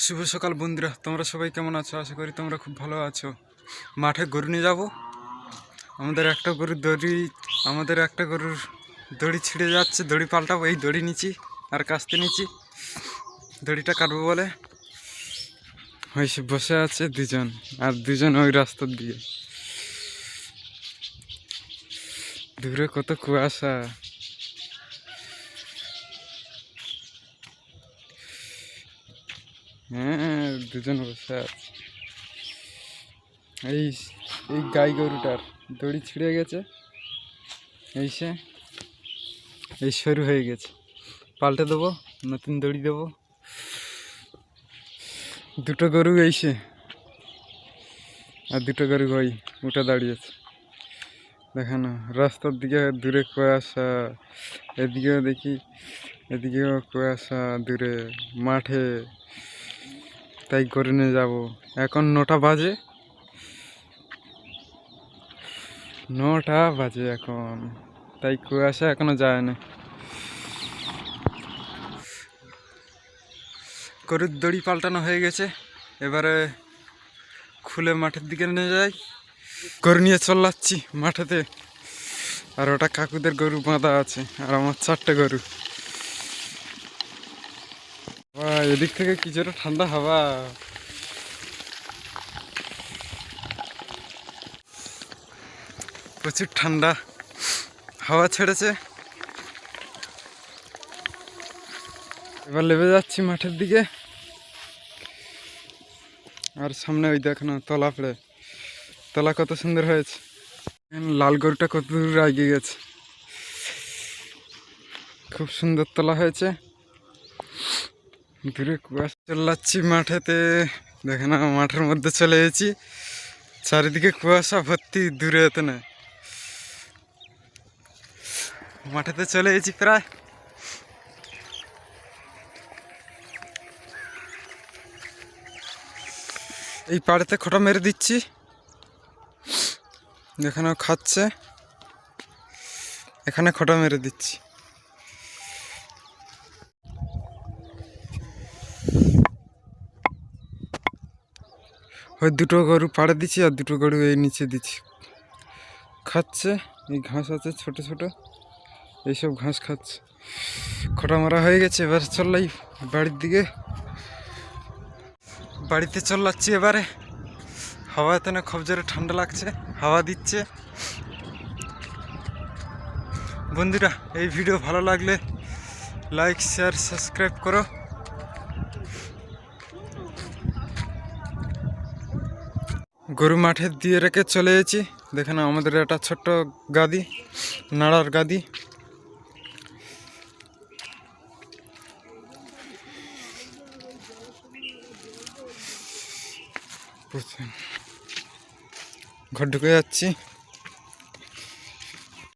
শুভ সকাল বন্ধুরা, তোমরা সবাই কেমন আছো? আশা করি তোমরা খুব ভালো আছো। মাঠে গরু নিয়ে যাব। আমাদের একটা গরুর দড়ি ছিঁড়ে যাচ্ছে, দড়ি পাল্টাবো। এই দড়ি নিচ্ছি আর কাস্তে নিচ্ছি, দড়িটা কাটবো বলে হয়েছে। বসে আছে দুজন, আর দুজন ওই রাস্তার দিকে। দূরে কত কুয়াশা। হ্যাঁ, দুজন বসে আছে। এই এই গাই গরুটার দড়ি ছিঁড়ে গেছে, এই সরু হয়ে গেছে। পাল্টে দেবো, নতুন দড়ি দেবো। দুটো গরু এইসে, আর দুটো গরু ওই উঠে দাঁড়িয়েছে। দেখানো রাস্তার দিকে দূরে কুয়াশা, এদিকেও দেখি, এদিকেও কুয়াশা দূরে মাঠে। তাই করে নিয়ে যাবো। এখন 9টা বাজে, 9টা বাজে এখন। তাই কুয়াশা এখনো যায় না। গরুর দড়ি পাল্টানো হয়ে গেছে, এবারে খুলে মাঠের দিকে নিয়ে যাই। গরু নিয়ে চলাচ্ছি মাঠেতে। আর ওটা কাকুদের গরু বাঁধা আছে, আর আমার 4টে গরু। এদিক থেকে কি জোরে ঠান্ডা হাওয়া। প্রচুর ঠান্ডা হাওয়া ছেড়েছে। এবার লেবে যাচ্ছি মাঠের দিকে। আর সামনে ওই দেখো না, তলা পড়ে, তলা কত সুন্দর হয়েছে। লাল গরুটা কত দূর এগিয়ে গেছে, খুব সুন্দর তলা হয়েছে। দূরে কুয়াশা। চলাচ্ছি মাঠেতে, দেখে না, মাঠের মধ্যে চলে এসেছি। চারিদিকে কুয়াশা ভর্তি, দূরে হতে না। মাঠেতে চলে এসেছি প্রায়। এই পাড়েতে খোঁটা মেরে দিচ্ছি, এখানেও খাচ্ছে, এখানে খোঁটা মেরে দিচ্ছি। ওই দুটো গরু পাড়ে দিচ্ছি, আর দুটো গরু এই নিচে দিচ্ছি, খাচ্ছে। এই ঘাস আছে ছোট ছোট, এইসব ঘাস খাচ্ছে। খোঁটা মারা হয়ে গেছে, এবার চললাই বাড়ির দিকে। বাড়িতে চলাচ্ছি এবারে। হাওয়াতে না খুব জোরে ঠান্ডা লাগছে, হাওয়া দিচ্ছে। বন্ধুরা, এই ভিডিও ভালো লাগলে লাইক, শেয়ার, সাবস্ক্রাইব করো। গরু মাঠে দিয়ে রেখে চলে এসেছি। দেখে না, আমাদের একটা ছোট্ট গাদি, নাড়ার গাদি। ঘর ঢুকে যাচ্ছি।